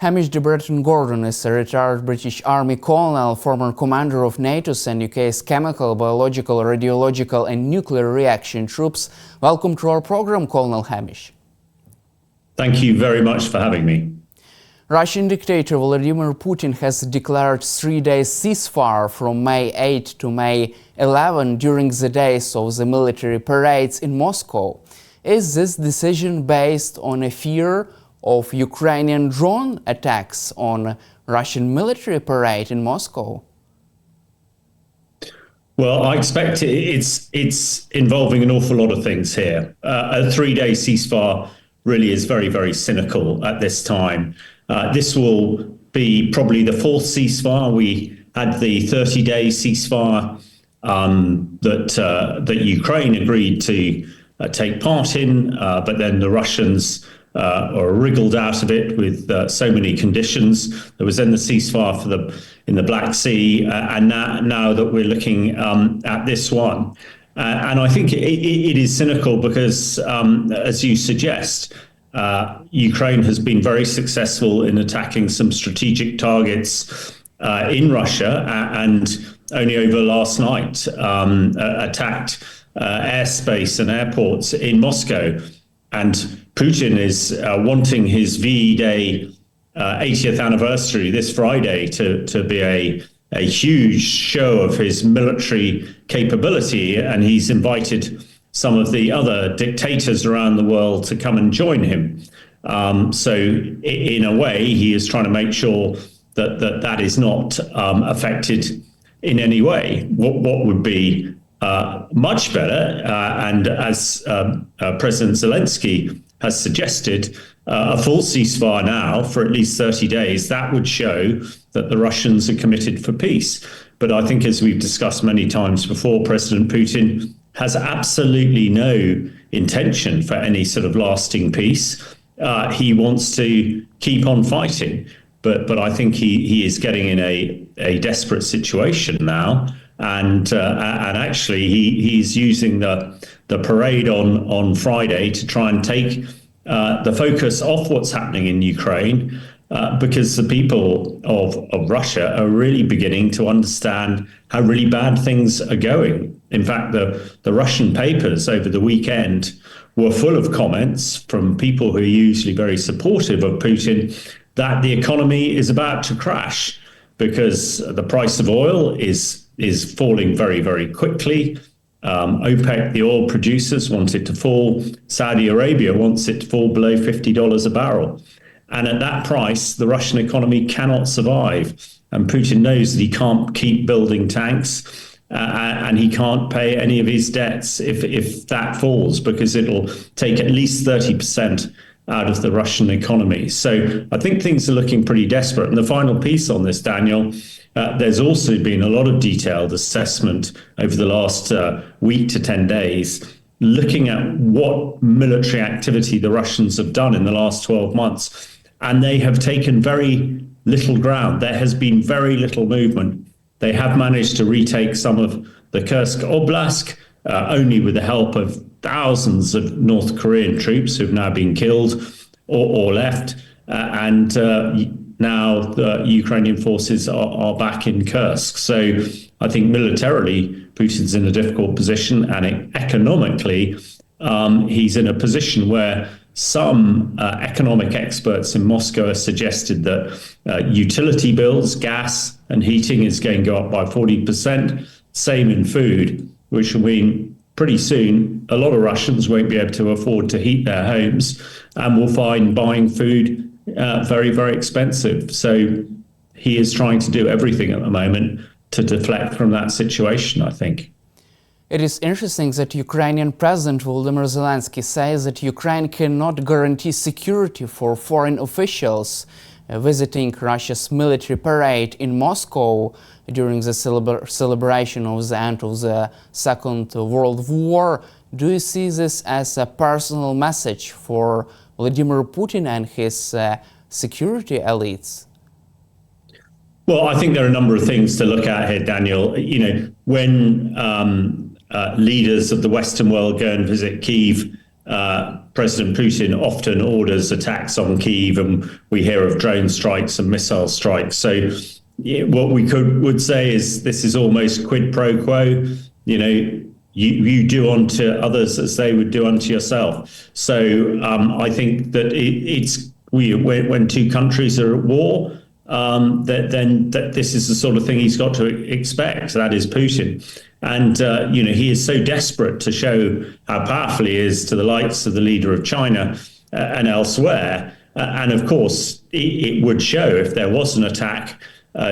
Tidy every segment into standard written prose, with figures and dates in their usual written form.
Hamish de Bretton-Gordon is a retired British Army colonel, former commander of NATO's and UK's chemical, biological, radiological and nuclear reaction troops. Welcome to our program, Colonel Hamish. Thank you very much for having me. Russian dictator Vladimir Putin has declared 3-day ceasefire from May 8 to May 11 during the days of the military parades in Moscow. Is this decision based on a fear of Ukrainian drone attacks on Russian military parade in Moscow? Well, I expect it's involving an awful lot of things here. A 3-day ceasefire really is very, very cynical at this time. This will be probably the fourth ceasefire. We had the 30-day ceasefire that Ukraine agreed to take part in, but then the Russians wriggled out of it with so many conditions. There was then the ceasefire in the Black Sea, and now that we're looking at this one. And I think it is cynical because, as you suggest, Ukraine has been very successful in attacking some strategic targets in Russia, and only over last night attacked airspace and airports in Moscow. And Putin is wanting his VE Day 80th anniversary this Friday to be a huge show of his military capability, and he's invited some of the other dictators around the world to come and join him. So in a way, he is trying to make sure that is not affected in any way. What would be much better, and as President Zelensky has suggested, a full ceasefire now for at least 30 days, that would show that the Russians are committed for peace. But I think, as we've discussed many times before, President Putin has absolutely no intention for any sort of lasting peace. He wants to keep on fighting, but I think he is getting in a desperate situation now. And actually, he's using the parade on Friday to try and take the focus off what's happening in Ukraine, because the people of Russia are really beginning to understand how really bad things are going. In fact, the Russian papers over the weekend were full of comments from people who are usually very supportive of Putin that the economy is about to crash because the price of oil is falling very, very quickly. OPEC, the oil producers, want it to fall. Saudi Arabia wants it to fall below $50 a barrel. And at that price, the Russian economy cannot survive. And Putin knows that he can't keep building tanks, and he can't pay any of his debts if that falls, because it'll take at least 30% out of the Russian economy. So I think things are looking pretty desperate. And the final piece on this, Daniel, there's also been a lot of detailed assessment over the last week to 10 days, looking at what military activity the Russians have done in the last 12 months. And they have taken very little ground. There has been very little movement. They have managed to retake some of the Kursk Oblast, only with the help of thousands of North Korean troops who've now been killed or left. And now the Ukrainian forces are back in Kursk. So I think militarily, Putin's in a difficult position, and economically, he's in a position where some economic experts in Moscow have suggested that utility bills, gas and heating is going to go up by 40%, same in food, which will mean pretty soon a lot of Russians won't be able to afford to heat their homes and will find buying food very, very expensive. So he is trying to do everything at the moment to deflect from that situation, I think. It is interesting that Ukrainian President Volodymyr Zelensky says that Ukraine cannot guarantee security for foreign officials visiting Russia's military parade in Moscow during the celebration of the end of the Second World War. Do you see this as a personal message for Vladimir Putin and his security elites? Well, I think there are a number of things to look at here, Daniel. You know, when leaders of the Western world go and visit Kyiv, President Putin often orders attacks on Kyiv, and we hear of drone strikes and missile strikes. So what we would say is this is almost quid pro quo. You do unto others as they would do unto yourself. So I think that when two countries are at war, then this is the sort of thing he's got to expect. That is Putin. And, he is so desperate to show how powerful he is to the likes of the leader of China and elsewhere. And of course, it would show if there was an attack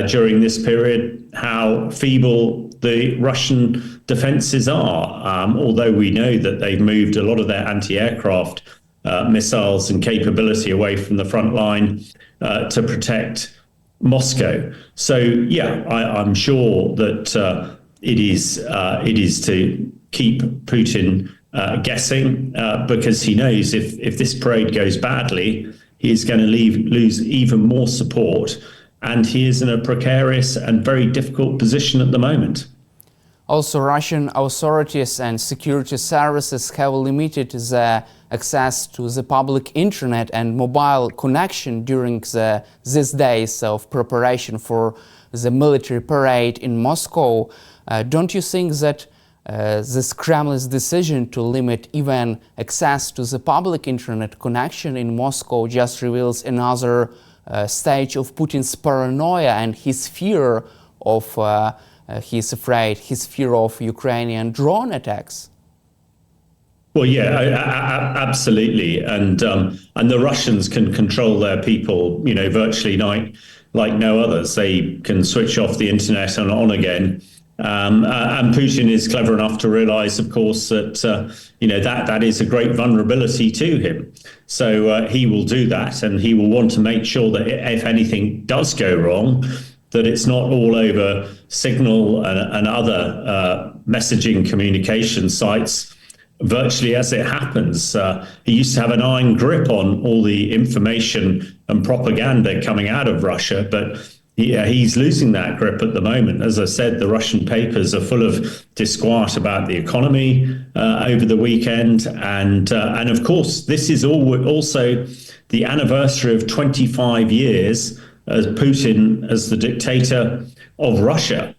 during this period how feeble the Russian defenses are. Although we know that they've moved a lot of their anti-aircraft missiles and capability away from the front line to protect Moscow. So, I'm sure that it is to keep Putin guessing, because he knows if this parade goes badly, he is going to lose even more support, and he is in a precarious and very difficult position at the moment. Also, Russian authorities and security services have limited the access to the public internet and mobile connection during these days of preparation for the military parade in Moscow. Don't you think that this Kremlin's decision to limit even access to the public internet connection in Moscow just reveals another stage of Putin's paranoia and his fear of his fear of Ukrainian drone attacks? Well, absolutely, and the Russians can control their people, virtually like no others. They can switch off the internet and on again. And Putin is clever enough to realize, of course, that that is a great vulnerability to him. So he will do that, and he will want to make sure that if anything does go wrong, that it's not all over Signal and other messaging communication sites virtually as it happens. He used to have an iron grip on all the information and propaganda coming out of Russia, but he's losing that grip at the moment. As I said, the Russian papers are full of disquiet about the economy over the weekend. And of course, this is also the anniversary of 25 years as Putin as the dictator of Russia.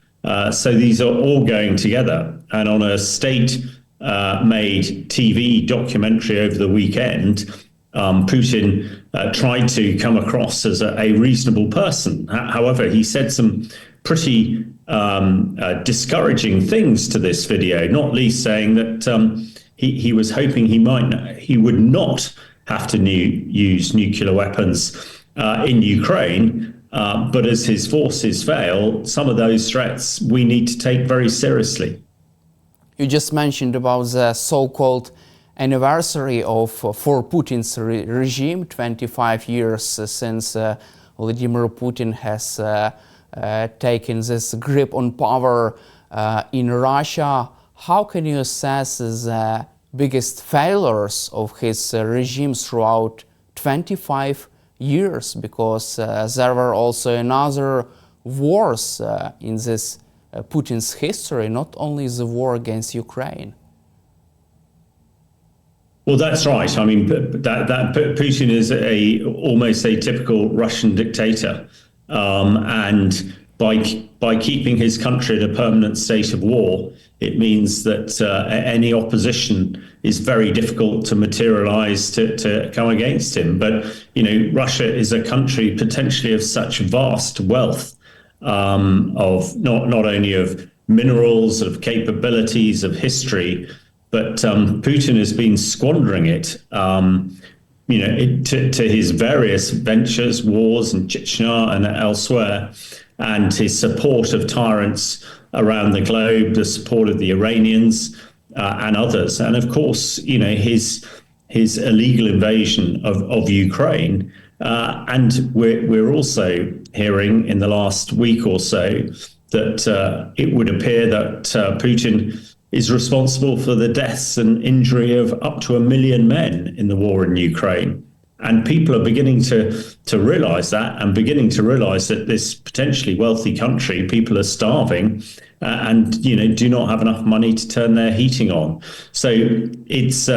So these are all going together. And on a state-made TV documentary over the weekend, Putin tried to come across as a reasonable person. However, he said some pretty discouraging things to this video, not least saying that he was hoping he would not have to use nuclear weapons in Ukraine. But as his forces fail, some of those threats we need to take very seriously. You just mentioned about the so-called anniversary for Putin's regime, 25 years since Vladimir Putin has taken this grip on power in Russia. How can you assess the biggest failures of his regime throughout 25 years? Because there were also another wars in this Putin's history, not only the war against Ukraine. Well, that's right. I mean, that Putin is almost a typical Russian dictator, and by keeping his country in a permanent state of war, it means that any opposition is very difficult to materialize to come against him. But Russia is a country potentially of such vast wealth, of not only of minerals, of capabilities, of history. But Putin has been squandering it, to his various ventures, wars in Chechnya and elsewhere, and his support of tyrants around the globe, the support of the Iranians and others, and of course, his illegal invasion of Ukraine. And we're also hearing in the last week or so that it would appear that Putin is responsible for the deaths and injury of up to 1 million men in the war in Ukraine. And people are beginning to realize that, and beginning to realize that this potentially wealthy country, people are starving, and do not have enough money to turn their heating on. So it's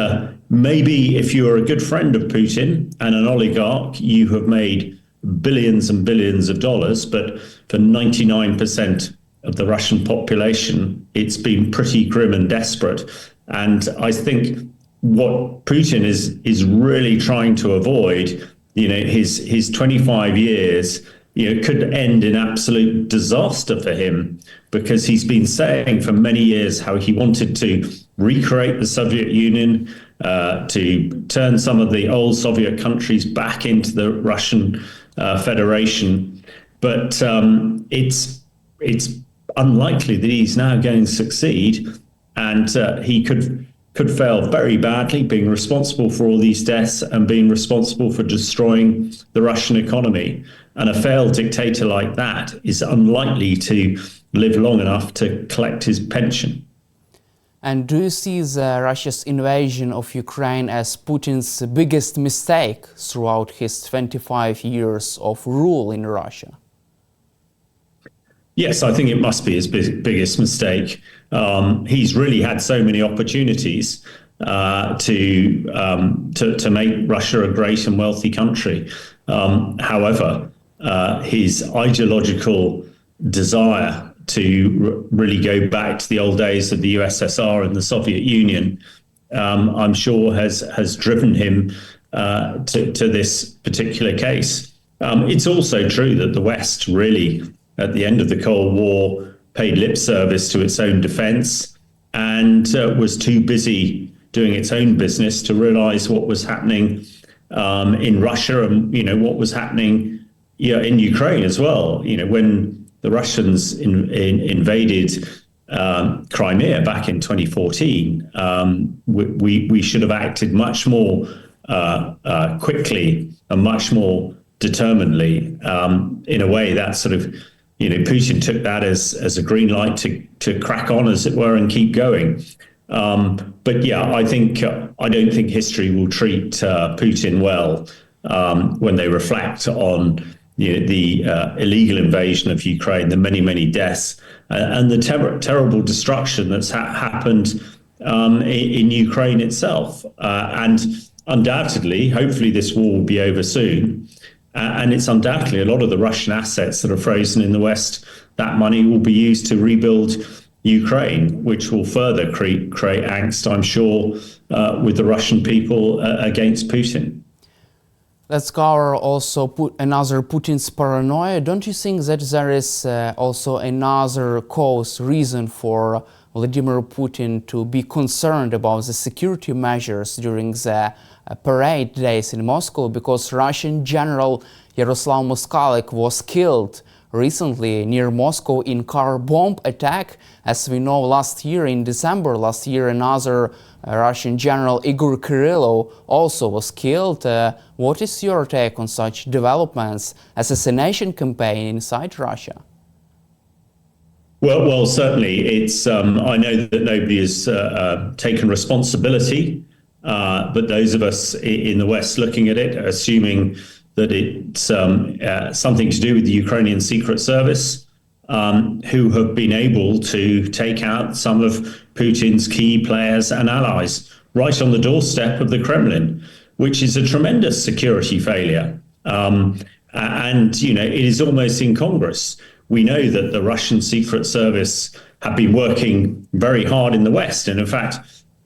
maybe if you're a good friend of Putin and an oligarch, you have made billions and billions of dollars, but for 99% of the Russian population, it's been pretty grim and desperate. And I think what Putin is really trying to avoid, his 25 years, could end in absolute disaster for him, because he's been saying for many years how he wanted to recreate the Soviet Union, to turn some of the old Soviet countries back into the Russian Federation. But it's unlikely that he's now going to succeed, and he could fail very badly, being responsible for all these deaths and being responsible for destroying the Russian economy. And a failed dictator like that is unlikely to live long enough to collect his pension. And do you see Russia's invasion of Ukraine as Putin's biggest mistake throughout his 25 years of rule in Russia? Yes, I think it must be his biggest mistake. He's really had so many opportunities to make Russia a great and wealthy country. However, his ideological desire to really go back to the old days of the USSR and the Soviet Union, I'm sure has driven him to this particular case. It's also true that the West really, at the end of the Cold War, paid lip service to its own defense and was too busy doing its own business to realize what was happening in Russia and, what was happening in Ukraine as well. When the Russians invaded Crimea back in 2014, we should have acted much more quickly and much more determinedly. In a way, that sort of, Putin took that as a green light to crack on, as it were, and keep going. But yeah, I don't think history will treat Putin well when they reflect on the illegal invasion of Ukraine, the many deaths, and the terrible destruction that's happened in Ukraine itself. And undoubtedly, hopefully, this war will be over soon. And it's undoubtedly a lot of the Russian assets that are frozen in the West. That money will be used to rebuild Ukraine, which will further create angst, I'm sure, with the Russian people against Putin. Let's cover also another Putin's paranoia. Don't you think that there is also another reason for Vladimir Putin to be concerned about the security measures during the parade days in Moscow? Because Russian General Yaroslav Moskalik was killed recently near Moscow in car bomb attack. As we know, last year in December, another Russian General Igor Kirillov also was killed. What is your take on such developments, assassination campaign inside Russia? Well, certainly it's. I know that nobody has taken responsibility, but those of us in the West looking at it, assuming that it's something to do with the Ukrainian Secret Service, who have been able to take out some of Putin's key players and allies right on the doorstep of the Kremlin, which is a tremendous security failure. And, it is almost incongruous. We know that the Russian Secret Service have been working very hard in the West. And in fact,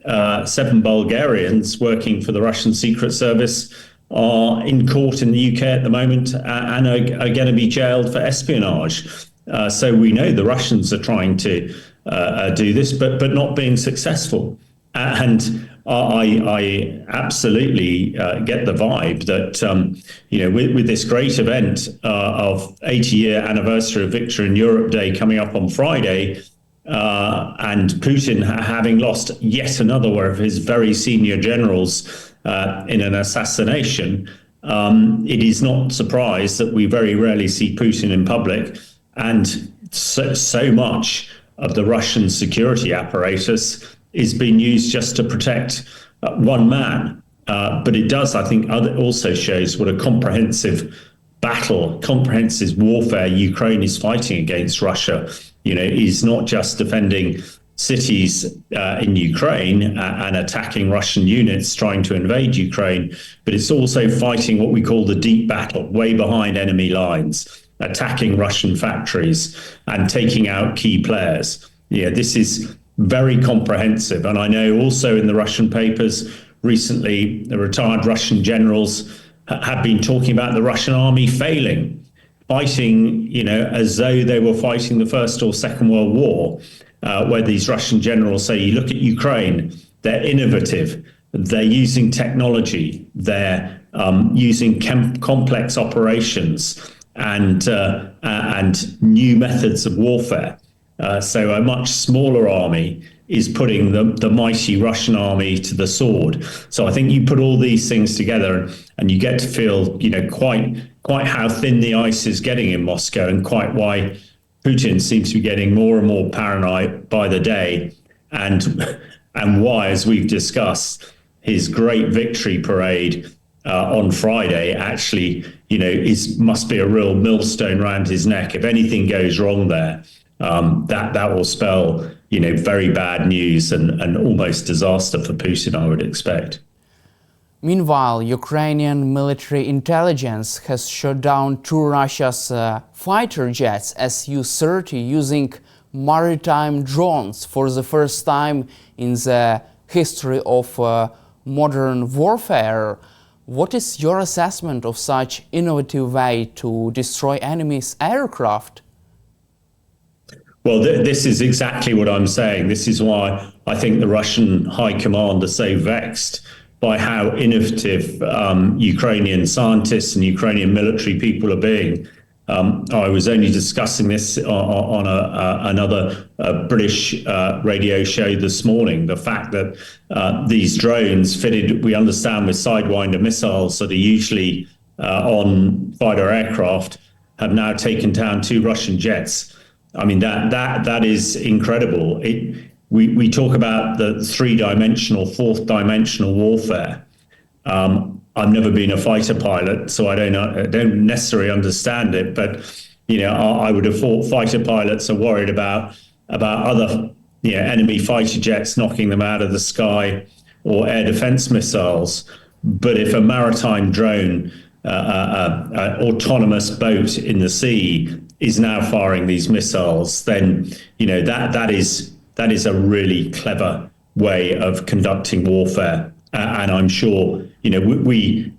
7 Bulgarians working for the Russian Secret Service are in court in the UK at the moment and are going to be jailed for espionage. So we know the Russians are trying to do this, but not being successful. And I absolutely get the vibe that, with this great event of 80-year anniversary of Victory in Europe Day coming up on Friday, and Putin having lost yet another of his very senior generals in an assassination, it is not surprised that we very rarely see Putin in public, and so much of the Russian security apparatus is being used just to protect one man. But it does, I think, also shows what a comprehensive battle, comprehensive warfare Ukraine is fighting against Russia. is not just defending cities in Ukraine and attacking Russian units trying to invade Ukraine, but it's also fighting what we call the deep battle, way behind enemy lines, attacking Russian factories and taking out key players. This is very comprehensive. And I know also in the Russian papers recently, the retired Russian generals have been talking about the Russian army failing, fighting, as though they were fighting the First or Second World War, where these Russian generals say, you look at Ukraine, they're innovative, they're using technology, they're using complex operations and new methods of warfare. So a much smaller army is putting the mighty Russian army to the sword. So I think you put all these things together and you get to feel, quite how thin the ice is getting in Moscow, and quite why Putin seems to be getting more and more paranoid by the day, and why, as we've discussed, his great victory parade on Friday actually, must be a real millstone around his neck. If anything goes wrong there, that will spell, very bad news and almost disaster for Putin, I would expect. Meanwhile, Ukrainian military intelligence has shot down two Russia's fighter jets Su-30 using maritime drones for the first time in the history of modern warfare. What is your assessment of such innovative way to destroy enemy's aircraft? Well, this is exactly what I'm saying. This is why I think the Russian high command are so vexed by how innovative Ukrainian scientists and Ukrainian military people are being. I was only discussing this on another British radio show this morning, the fact that these drones fitted, we understand, with Sidewinder missiles that are usually on fighter aircraft have now taken down two Russian jets. I mean, that is incredible. We talk about the three-dimensional, fourth-dimensional warfare. I've never been a fighter pilot, so I don't necessarily understand it. But I would have thought fighter pilots are worried about other enemy fighter jets knocking them out of the sky or air defense missiles. But if a maritime drone, autonomous boat in the sea, is now firing these missiles, then that is a really clever way of conducting warfare. And I'm sure, we've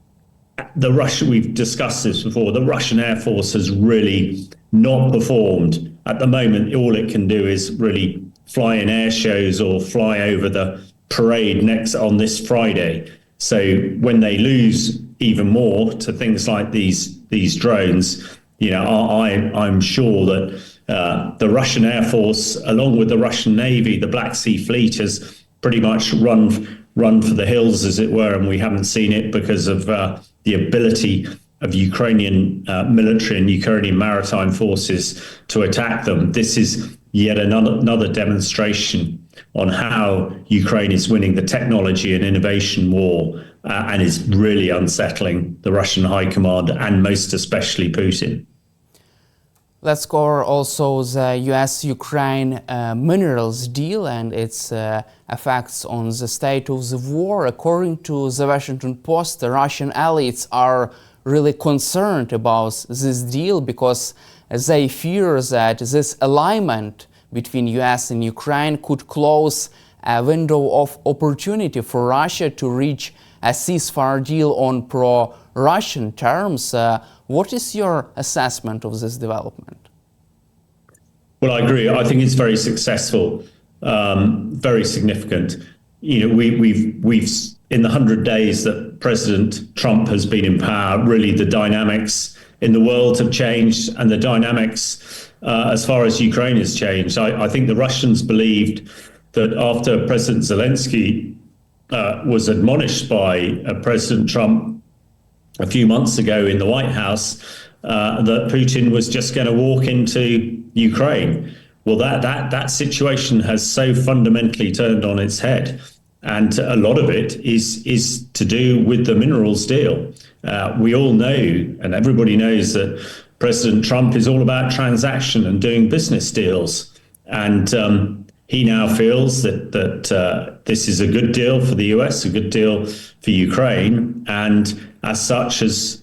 discussed this before, the Russian Air Force has really not performed. At the moment, all it can do is really fly in air shows or fly over the parade on this Friday. So when they lose even more to things like these drones, I'm sure that the Russian Air Force, along with the Russian Navy, the Black Sea Fleet, has pretty much run for the hills, as it were, and we haven't seen it because of the ability of Ukrainian military and Ukrainian maritime forces to attack them. This is yet another demonstration on how Ukraine is winning the technology and innovation war and is really unsettling the Russian high command and most especially Putin. Let's cover also the US-Ukraine minerals deal and its effects on the state of the war. According to the Washington Post, the Russian elites are really concerned about this deal because they fear that this alignment between US and Ukraine could close a window of opportunity for Russia to reach a ceasefire deal on pro-Russian terms. What is your assessment of this development? Well, I agree. I think it's very successful, very significant. We've in the 100 days that President Trump has been in power, really the dynamics in the world have changed, and the dynamics as far as Ukraine has changed. I think the Russians believed that after President Zelensky was admonished by President Trump a few months ago in the White House that Putin was just going to walk into Ukraine. Well, that situation has so fundamentally turned on its head. And a lot of it is to do with the minerals deal. We all know, and everybody knows, that President Trump is all about transaction and doing business deals. And he now feels that this is a good deal for the US, a good deal for Ukraine, and as such is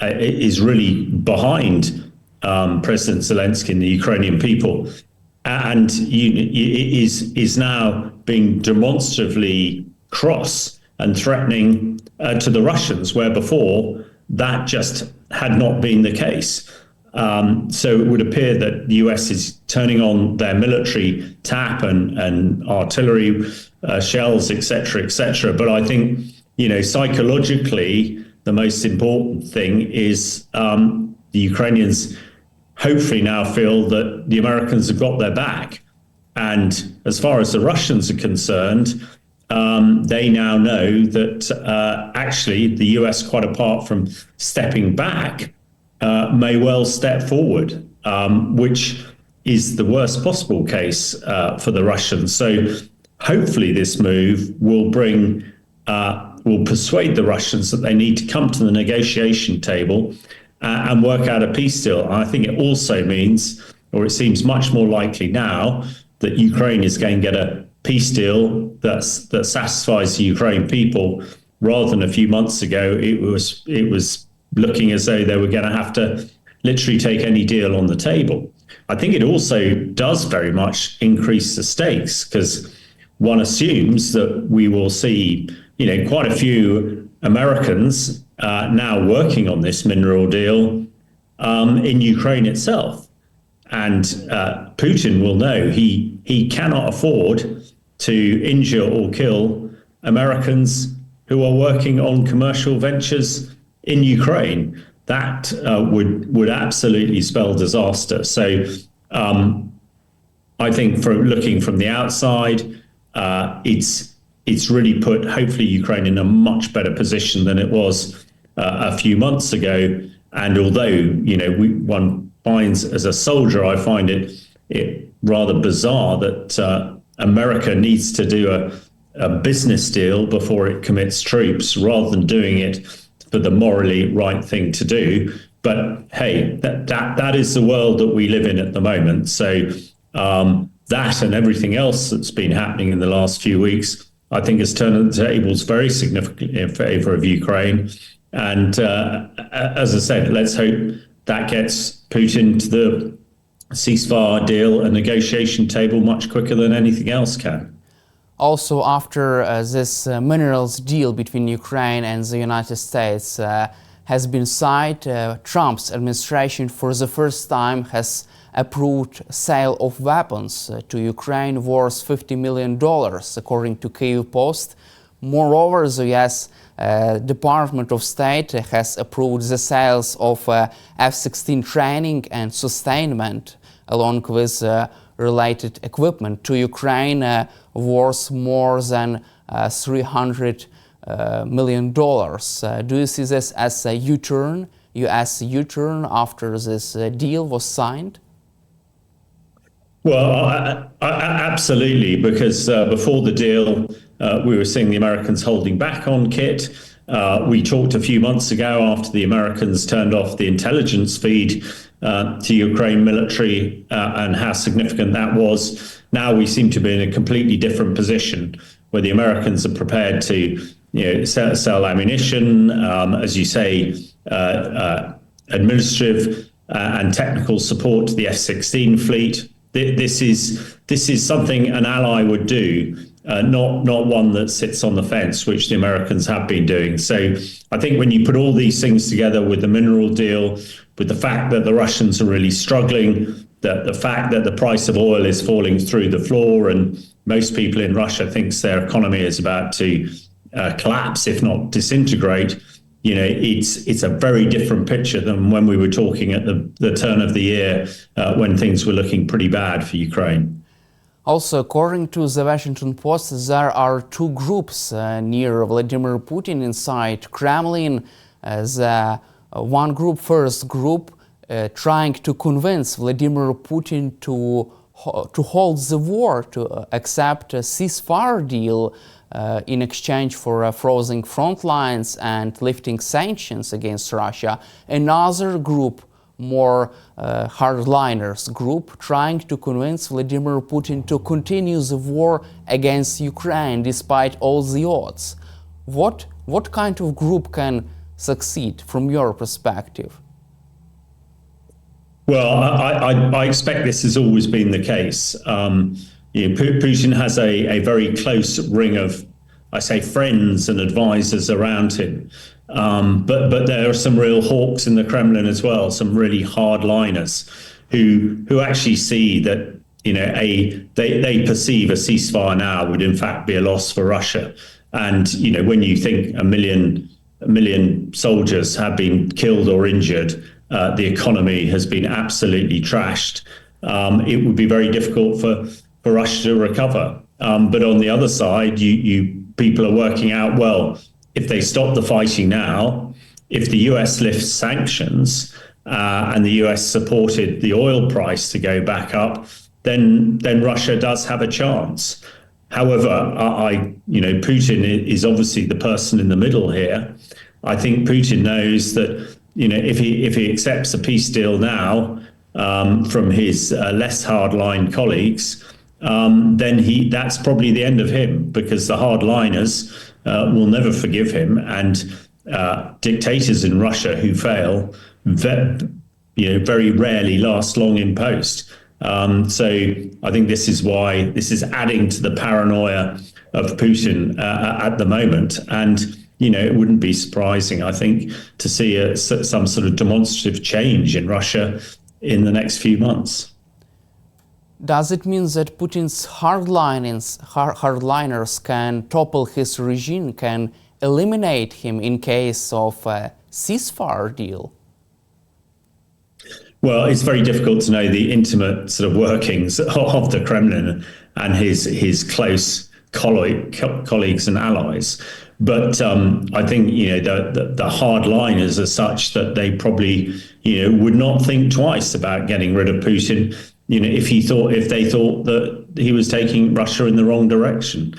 really behind President Zelensky and the Ukrainian people, and is now being demonstratively cross and threatening to the Russians, where before that just had not been the case. So it would appear that the US is turning on their military tap and artillery shells, etc., etc. But I think, psychologically, the most important thing is the Ukrainians hopefully now feel that the Americans have got their back. And as far as the Russians are concerned, they now know that actually the US, quite apart from stepping back, may well step forward, which is the worst possible case for the Russians. So hopefully this move will persuade the Russians that they need to come to the negotiation table and work out a peace deal. I think it also means, or it seems much more likely now, that Ukraine is going to get a peace deal that satisfies the Ukraine people, rather than a few months ago it was looking as though they were going to have to literally take any deal on the table. I think it also does very much increase the stakes, because one assumes that we will see, quite a few Americans now working on this mineral deal in Ukraine itself. And Putin will know he cannot afford to injure or kill Americans who are working on commercial ventures in Ukraine. That would absolutely spell disaster. So I think, looking from the outside, it's really put, hopefully, Ukraine in a much better position than it was a few months ago. And although, one finds, as a soldier, I find it rather bizarre that America needs to do a business deal before it commits troops, rather than doing it for the morally right thing to do. But hey, that is the world that we live in at the moment. So that and everything else that's been happening in the last few weeks, I think, has turned the tables very significantly in favor of Ukraine. And as I said, let's hope that gets Putin to the ceasefire deal and negotiation table much quicker than anything else can. Also, after this minerals deal between Ukraine and the United States has been signed, Trump's administration for the first time has approved sale of weapons to Ukraine worth $50 million, according to COUP Post. Moreover, the US Department of State has approved the sales of F-16 training and sustainment, along with related equipment, to Ukraine worth more than $300 million. Do you see this as a U-turn, US U-turn, after this deal was signed? Well, absolutely, because before the deal, we were seeing the Americans holding back on kit. We talked a few months ago, after the Americans turned off the intelligence feed to Ukraine military, and how significant that was. Now we seem to be in a completely different position, where the Americans are prepared to sell ammunition, as you say, administrative and technical support to the F-16 fleet. This is something an ally would do, not one that sits on the fence, which the Americans have been doing. So I think when you put all these things together, with the mineral deal, with the fact that the Russians are really struggling, that the fact that the price of oil is falling through the floor, and most people in Russia thinks their economy is about to collapse, if not disintegrate, it's a very different picture than when we were talking at the turn of the year, when things were looking pretty bad for Ukraine. Also, according to the Washington Post, there are two groups near Vladimir Putin inside Kremlin. The one group, first group, trying to convince Vladimir Putin to hold the war, to accept a ceasefire deal in exchange for freezing front lines and lifting sanctions against Russia. Another group more hardliners group trying to convince Vladimir Putin to continue the war against Ukraine despite all the odds. What kind of group can succeed from your perspective? Well, I expect this has always been the case. Putin has a very close ring of, I say, friends and advisors around him. But there are some real hawks in the Kremlin as well, some really hardliners who actually see that, they perceive a ceasefire now would in fact be a loss for Russia. And, when you think a million soldiers have been killed or injured, the economy has been absolutely trashed, it would be very difficult for Russia to recover. But on the other side, people are working out, well, if they stop the fighting now, if the US lifts sanctions and the US supported the oil price to go back up, then Russia does have a chance. However, Putin is obviously the person in the middle here. I think Putin knows that if he accepts a peace deal now from his less hardline colleagues, then that's probably the end of him, because the hardliners will never forgive him, and dictators in Russia who fail, very rarely last long in post. So I think this is why this is adding to the paranoia of Putin at the moment, and it wouldn't be surprising, I think, to see some sort of demonstrative change in Russia in the next few months. Does it mean that Putin's hardliners can topple his regime, can eliminate him in case of a ceasefire deal? Well, it's very difficult to know the intimate sort of workings of the Kremlin and his close colleagues and allies. But I think the hardliners are such that they probably would not think twice about getting rid of Putin. If they thought that he was taking Russia in the wrong direction,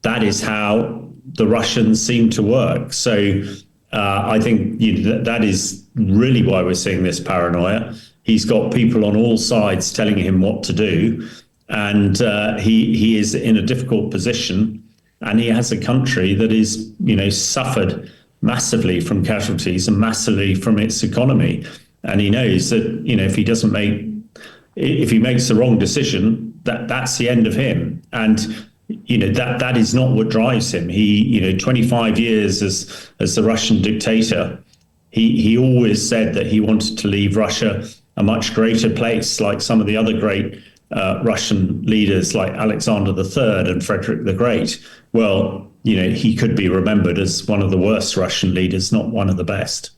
that is how the Russians seem to work. So I think that is really why we're seeing this paranoia. He's got people on all sides telling him what to do, and he is in a difficult position, and he has a country that is suffered massively from casualties and massively from its economy. And he knows that if he makes the wrong decision, that's the end of him. And that is not what drives him. He 25 years as the Russian dictator, he always said that he wanted to leave Russia a much greater place, like some of the other great Russian leaders like Alexander III and Frederick the Great. Well, he could be remembered as one of the worst Russian leaders, not one of the best.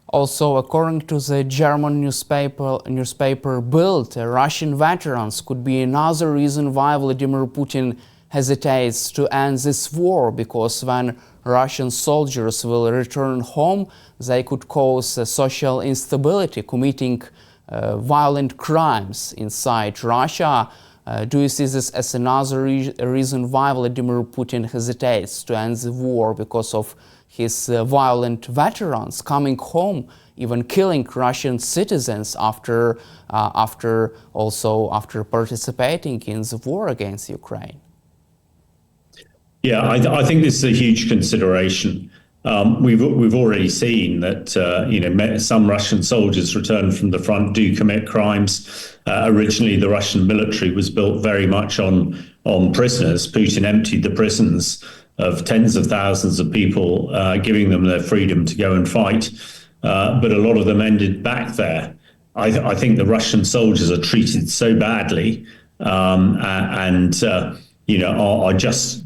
Also, according to the German newspaper Bild, Russian veterans could be another reason why Vladimir Putin hesitates to end this war, because when Russian soldiers will return home, they could cause social instability, committing violent crimes inside Russia. Do you see this as another reason why Vladimir Putin hesitates to end the war, because of his violent veterans coming home, even killing Russian citizens after participating in the war against Ukraine? Yeah, I think this is a huge consideration. We've already seen that some Russian soldiers returned from the front do commit crimes. Originally, the Russian military was built very much on prisoners. Putin emptied the prisons of tens of thousands of people, giving them their freedom to go and fight. But a lot of them ended back there. I think the Russian soldiers are treated so badly and are just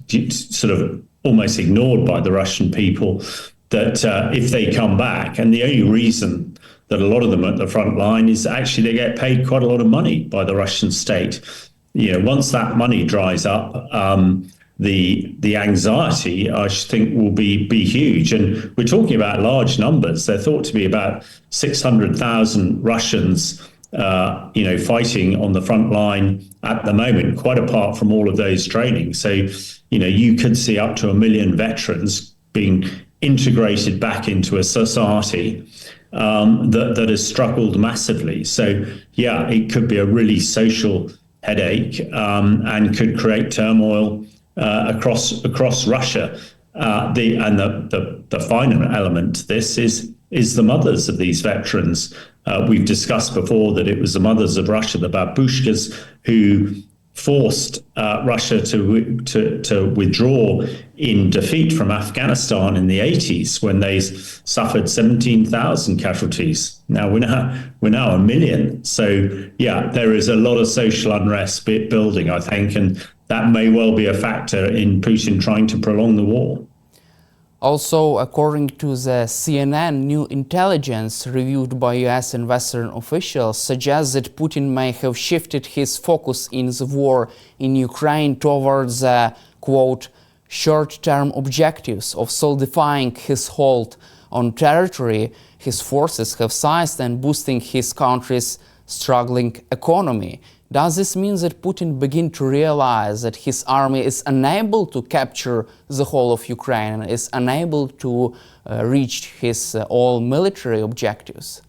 sort of almost ignored by the Russian people, that if they come back, and the only reason that a lot of them are at the front line is actually they get paid quite a lot of money by the Russian state. Once that money dries up, the anxiety, I think, will be huge. And we're talking about large numbers. They're thought to be about 600,000 Russians fighting on the front line at the moment, quite apart from all of those trainings. So, you could see up to 1 million veterans being integrated back into a society that has struggled massively. So, yeah, it could be a really social headache and could create turmoil across Russia. The final element to this is the mothers of these veterans. We've discussed before that it was the mothers of Russia, the babushkas, who forced Russia to withdraw in defeat from Afghanistan in the 80s when they suffered 17,000 casualties. Now we're now 1 million. So yeah, there is a lot of social unrest building, I think, and that may well be a factor in Putin trying to prolong the war. Also, according to the CNN, new intelligence reviewed by US and Western officials suggests that Putin may have shifted his focus in the war in Ukraine towards, quote, short-term objectives of solidifying his hold on territory his forces have seized and boosting his country's struggling economy. Does this mean that Putin begin to realize that his army is unable to capture the whole of Ukraine and is unable to reach his all military objectives?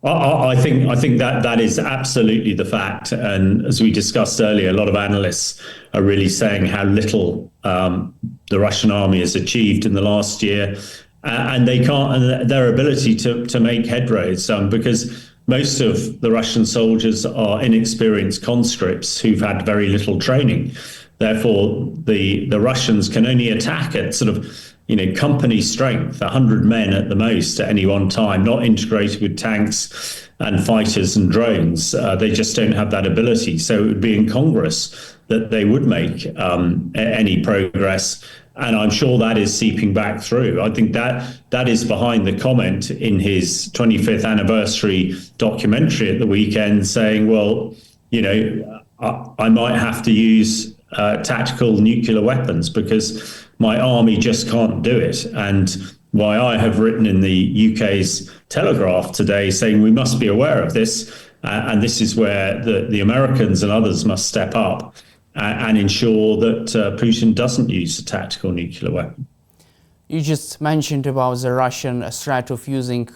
I think that is absolutely the fact, and as we discussed earlier, a lot of analysts are really saying how little the Russian army has achieved in the last year, and they can't, and their ability to make headways because most of the Russian soldiers are inexperienced conscripts who've had very little training. Therefore, the Russians can only attack at sort of, company strength, 100 men at the most at any one time, not integrated with tanks and fighters and drones. They just don't have that ability. So it would be incongruous that they would make any progress. And I'm sure that is seeping back through. I think that is behind the comment in his 25th anniversary documentary at the weekend saying, well, I might have to use tactical nuclear weapons because my army just can't do it. And why I have written in the UK's Telegraph today saying we must be aware of this. And this is where the Americans and others must step up and ensure that Putin doesn't use a tactical nuclear weapon. You just mentioned about the Russian threat of using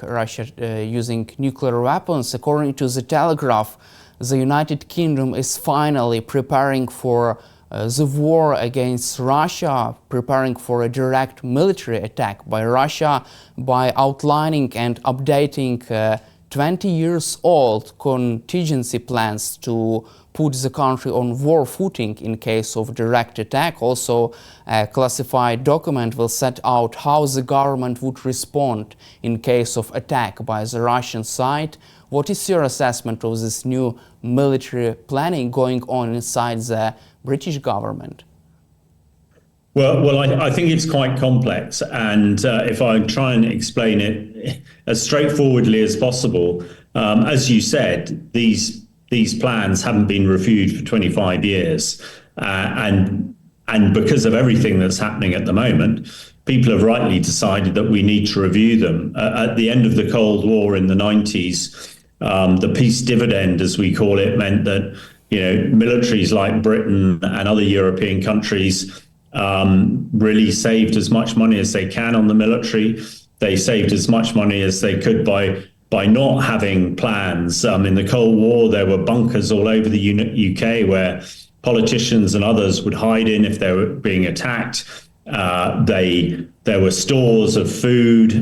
nuclear weapons. According to the Telegraph, the United Kingdom is finally preparing for the war against Russia, preparing for a direct military attack by Russia by outlining and updating 20 years old contingency plans to put the country on war footing in case of direct attack. Also, a classified document will set out how the government would respond in case of attack by the Russian side. What is your assessment of this new military planning going on inside the British government? Well, I think it's quite complex, and if I try and explain it as straightforwardly as possible, as you said, these plans haven't been reviewed for 25 years, and because of everything that's happening at the moment, people have rightly decided that we need to review them. At the end of the Cold War in the 90s, the peace dividend, as we call it, meant that militaries like Britain and other European countries really saved as much money as they can on the military. They saved as much money as they could by not having plans. In the Cold War, there were bunkers all over the UK where politicians and others would hide in if they were being attacked. There were stores of food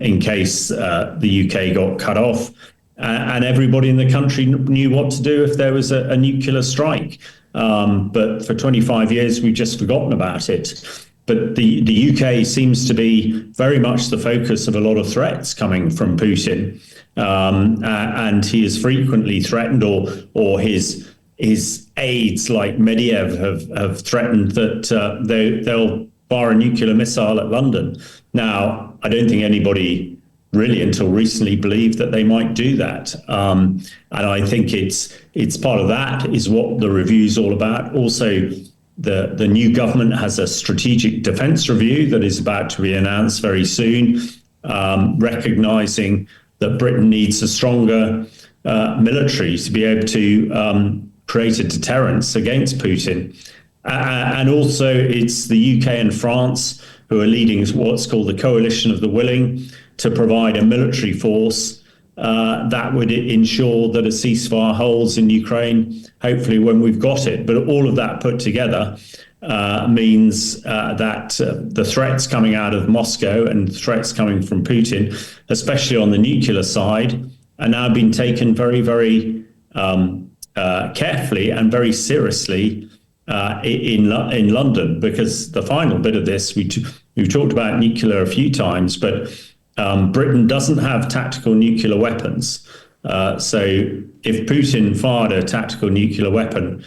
in case the UK got cut off. And everybody in the country knew what to do if there was a nuclear strike. But for 25 years, we've just forgotten about it. But the UK seems to be very much the focus of a lot of threats coming from Putin. And he is frequently threatened, or his aides like Medvedev have threatened that they'll fire a nuclear missile at London. Now, I don't think anybody really until recently believed that they might do that. And I think it's part of that is what the review's all about. Also, the new government has a strategic defence review that is about to be announced very soon, recognising that Britain needs a stronger military to be able to create a deterrence against Putin. And also, it's the UK and France who are leading what's called the coalition of the willing, to provide a military force that would ensure that a ceasefire holds in Ukraine, hopefully when we've got it. But all of that put together means that the threats coming out of Moscow and threats coming from Putin, especially on the nuclear side, are now being taken very, very carefully and very seriously in London. Because the final bit of this, we've talked about nuclear a few times, but Britain doesn't have tactical nuclear weapons. So if Putin fired a tactical nuclear weapon,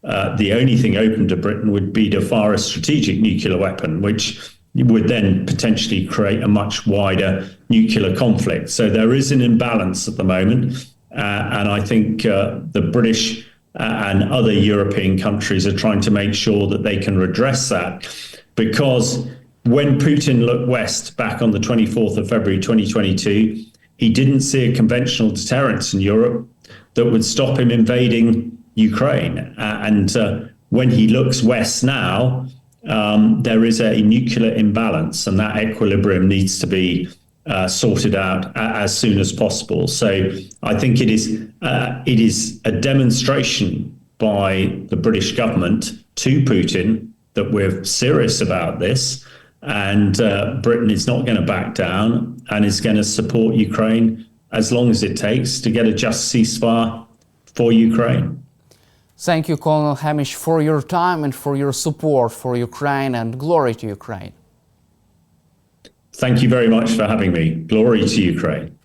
the only thing open to Britain would be to fire a strategic nuclear weapon, which would then potentially create a much wider nuclear conflict. So there is an imbalance at the moment. And I think the British and other European countries are trying to make sure that they can redress that. Because when Putin looked west back on the 24th of February 2022, he didn't see a conventional deterrence in Europe that would stop him invading Ukraine. And when he looks west now, there is a nuclear imbalance, and that equilibrium needs to be sorted out as soon as possible. So I think it is a demonstration by the British government to Putin that we're serious about this, and Britain is not going to back down and is going to support Ukraine as long as it takes to get a just ceasefire for Ukraine. Thank you, Colonel Hamish, for your time and for your support for Ukraine, and glory to Ukraine. Thank you very much for having me. Glory to Ukraine.